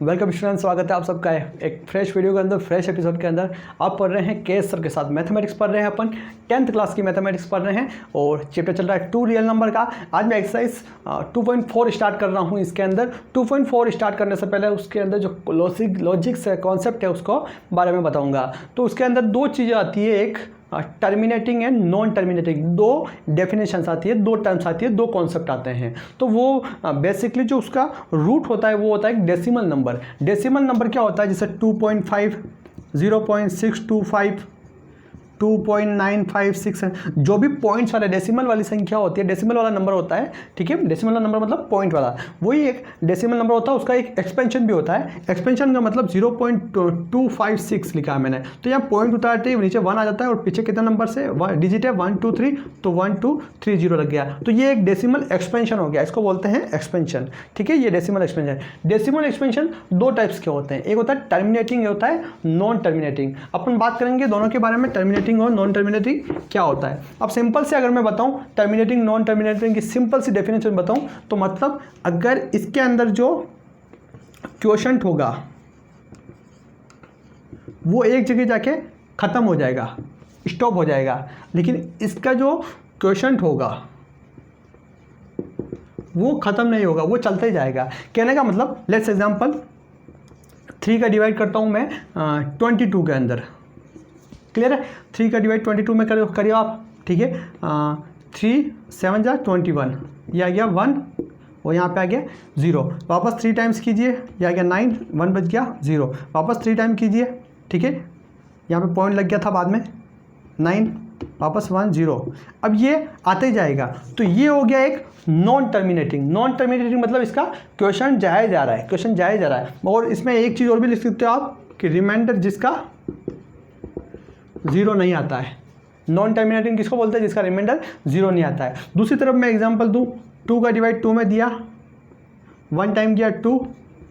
Welcome student, स्वागत है आप सबका एक फ्रेश वीडियो के अंदर, फ्रेश एपिसोड के अंदर। आप पढ़ रहे हैं के सर के साथ मैथमेटिक्स पढ़ रहे हैं। अपन 10th क्लास की मैथमेटिक्स पढ़ रहे हैं और चैप्टर चल रहा है 2 रियल नंबर का। आज मैं एक्सरसाइज 2.4 स्टार्ट कर रहा हूँ। इसके अंदर 2.4 स्टार्ट करने से पहले उसके अंदर जो लॉजिक्स है, कॉन्सेप्ट है, उसको बारे में बताऊँगा। तो उसके अंदर दो चीज़ें आती है, एक टर्मिनेटिंग एंड नॉन टर्मिनेटिंग, दो डेफिनेशंस आती है, दो टर्म्स आती है, दो कॉन्सेप्ट आते हैं। तो वो बेसिकली जो उसका रूट होता है वो होता है डेसिमल नंबर। डेसिमल नंबर क्या होता है? जैसे 2.5, 0.625, 2.956, जो भी पॉइंट्स वाले डेसिमल वाली संख्या होती है, डेसिमल वाला नंबर होता है, ठीक है। डेसिमल वाला नंबर मतलब पॉइंट वाला, वही एक डेसिमल नंबर होता है। उसका एक एक्सपेंशन भी होता है। एक्सपेंशन का मतलब 0.256 लिखा है मैंने। तो यहाँ पॉइंट उतारते ही नीचे 1 आ जाता है और पीछे कितना नंबर से डिजिट है 1 2 3, तो 1230 लग गया। तो ये एक डेसिमल एक्सपेंशन हो गया, इसको बोलते हैं एक्सपेंशन, ठीक है। ये डेसिमल एक्सपेंशन। डेसिमल एक्सपेंशन दो टाइप्स के होते हैं, एक होता है टर्मिनेटिंग, एक होता है नॉन टर्मिनेटिंग। अपन बात करेंगे दोनों के बारे में, टर्मिनेटिंग और नॉन टर्मिनेटिंग क्या होता है। अब सिंपल से अगर मैं बताऊं टर्मिनेटिंग नॉन टर्मिनेटिंग की सिंपल सी डेफिनेशन बताऊं तो मतलब अगर इसके अंदर जो क्वोशंट होगा वो एक जगह जाके खत्म हो जाएगा, स्टॉप हो जाएगा, लेकिन इसका जो क्वोशंट होगा वो खत्म नहीं होगा, वो चलते ही जाएगा। कहने का मतलब लेट्स एग्जांपल 3 का डिवाइड करता हूं मैं 22 के अंदर। क्लियर है? 3 का डिवाइड 22 में करिए आप, ठीक है। 3 7 जा 21, ये आ गया 1 और यहाँ पे आ गया 0। वापस 3 टाइम्स कीजिए, ये आ गया 9, 1 बच गया 0। वापस 3 टाइम कीजिए, ठीक है। यहाँ पे पॉइंट लग गया था बाद में 9, वापस 1 0। अब ये आते ही जाएगा। तो ये हो गया एक नॉन टर्मिनेटिंग। नॉन टर्मिनेटिंग मतलब इसका क्वेश्चन जाया जा रहा है, क्वेश्चन जाया जा रहा है। और इसमें एक चीज़ और भी लिख सकते हो आप कि रिमाइंडर जिसका 0 नहीं आता है। नॉन टर्मिनेटिंग किसको बोलते हैं? जिसका रिमाइंडर 0 नहीं आता है। दूसरी तरफ मैं एग्जांपल दूं, 2 का डिवाइड 2 में दिया, 1 टाइम किया 2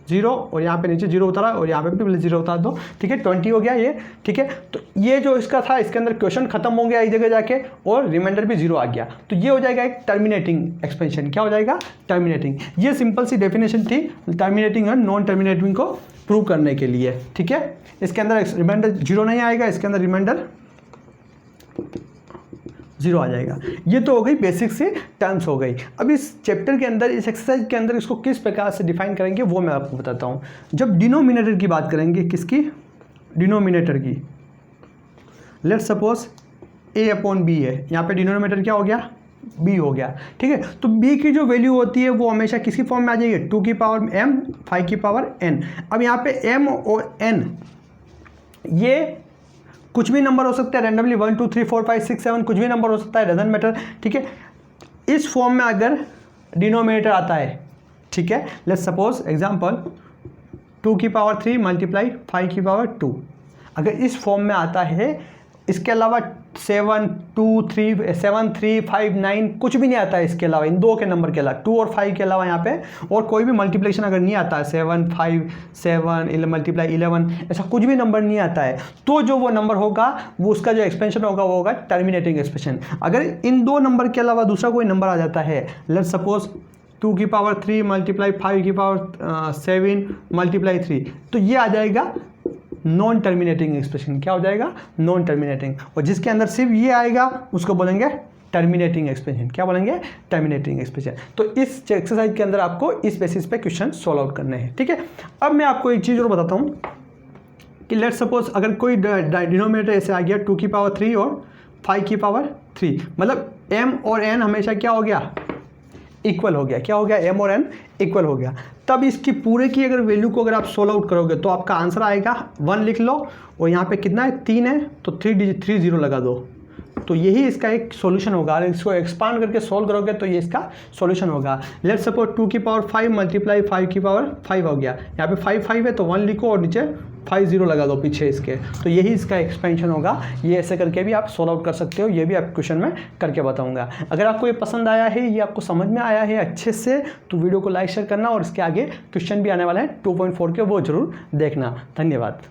0 और यहाँ पे नीचे 0 उतारा और यहाँ पे भी 0 उतार दो, ठीक है। 20 हो गया ये, ठीक है। तो ये जो इसका था, इसके अंदर क्वेश्चन खत्म हो गया एक जगह जाके और रिमाइंडर भी 0 आ गया। तो ये हो जाएगा एक टर्मिनेटिंग एक्सपेंशन। क्या हो जाएगा? टर्मिनेटिंग। ये सिंपल सी डेफिनेशन थी टर्मिनेटिंग और नॉन टर्मिनेटिंग को प्रूव करने के लिए, ठीक है। इसके अंदर रिमाइंडर 0 नहीं आएगा, इसके अंदर रिमाइंडर 0 आ जाएगा। ये तो हो गई बेसिक से टर्म्स हो गई। अब इस चैप्टर के अंदर, इस एक्सरसाइज के अंदर इसको किस प्रकार से डिफाइन करेंगे वो मैं आपको बताता हूँ। जब डिनोमिनेटर की बात करेंगे, किसकी? डिनोमिनेटर की। लेट्स सपोज a/b है, यहाँ पे डिनोमिनेटर क्या हो गया? b हो गया, ठीक है। तो b की जो वैल्यू होती है वो हमेशा किसकी फॉर्म में आ जाएगी? 2 की पावर m, 5 की पावर n। अब यहाँ पे m और n ये कुछ भी नंबर हो सकता है, रैंडमली 1 2 3 4 5 6 7 कुछ भी नंबर हो सकता है, डजंट मैटर, ठीक है। इस फॉर्म में अगर डिनोमिनेटर आता है, ठीक है, लेट्स सपोज एग्जांपल 2 की पावर 3 मल्टीप्लाई 5 की पावर 2, अगर इस फॉर्म में आता है, इसके अलावा 7 2 3 7 3 5 9 कुछ भी नहीं आता है इसके अलावा, इन दो के नंबर के अलावा, 2 और 5 के अलावा यहाँ पे और कोई भी मल्टीप्लिकेशन अगर नहीं आता है, 7 5 7 मल्टीप्लाई 11 ऐसा कुछ भी नंबर नहीं आता है, तो जो वो नंबर होगा वो उसका जो एक्सपेंशन होगा वो होगा टर्मिनेटिंग एक्सपेंशन। अगर इन दो नंबर के अलावा दूसरा कोई नंबर आ जाता है, लेट्स सपोज 2 की पावर 3 मल्टीप्लाई 5 की पावर 7 मल्टीप्लाई 3, तो ये आ जाएगा नॉन टर्मिनेटिंग एक्सप्रेशन। क्या हो जाएगा? Non terminating. और जिसके अंदर सिर्फ ये आएगा उसको बोलेंगे टर्मिनेटिंग एक्सप्रेशन। क्या बोलेंगे? Terminating expression. तो इस एक्सरसाइज के अंदर आपको इस बेसिस पे क्वेश्चन सॉल्व आउट करने हैं, ठीक है। अब मैं आपको एक चीज़ और बताता हूँ कि लेट्स सपोज अगर कोई डिनोमिनेटर ऐसे आ गया 2 की पावर 3 और 5 की पावर 3, मतलब m और n हमेशा क्या हो गया? इक्वल हो गया। क्या हो गया? m और n इक्वल हो गया। तब इसकी पूरे की अगर वैल्यू को अगर आप सोल्व आउट करोगे तो आपका आंसर आएगा 1 लिख लो और यहाँ पे कितना है? 3 है, तो 3 0 लगा दो। तो यही इसका एक सॉल्यूशन होगा। अगर इसको एक्सपांड करके सॉल्व करोगे तो ये इसका सॉल्यूशन होगा। लेट्स सपोज 2 की पावर 5 मल्टीप्लाई 5 की पावर 5 हो गया। यहाँ पे 5 5 है तो 1 लिखो और नीचे 5 0 लगा दो पीछे इसके, तो यही इसका एक्सपेंशन होगा। ये ऐसे करके भी आप सॉल्व आउट कर सकते हो, ये भी आप क्वेश्चन में करके बताऊंगा। अगर आपको ये पसंद आया है, ये आपको समझ में आया है अच्छे से, तो वीडियो को लाइक शेयर करना और इसके आगे क्वेश्चन भी आने वाले हैं 2.4 के, वो जरूर देखना। धन्यवाद।